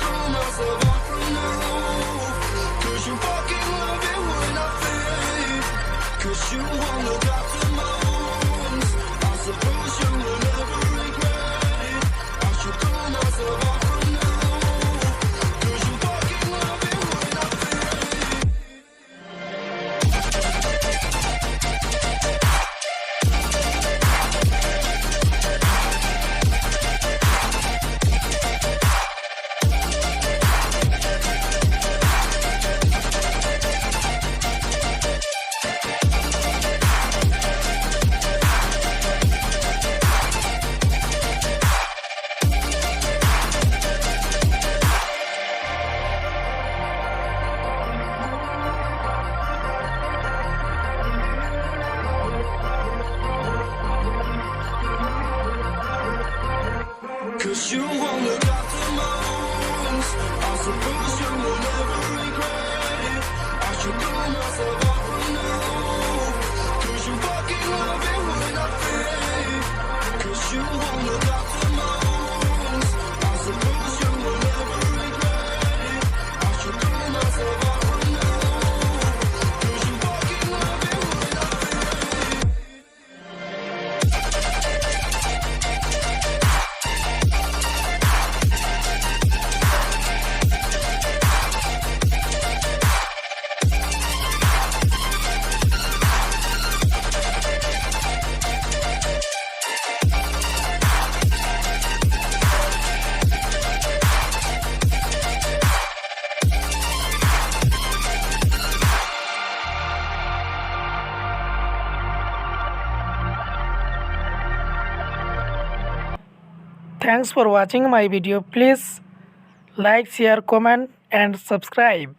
throw myself off from the roof. 'Cause you fucking love it when I fade. 'Cause you wanna drop to my wounds. I suppose you will never regret it. I should throw myself off from the roof. 'Cause you fucking love it when I fade. Cause you wanna drop to my wounds. I suppose you will never regret it. I should throw myself off from the roof. 'Cause you fucking love it when I fade. 'Cause you wanna drop to my wounds. I suppose you will never regret it. I should throw myself off from the roof. 'Cause you fucking love it when I fade. Thanks for watching my video. Please like, share, comment and subscribe.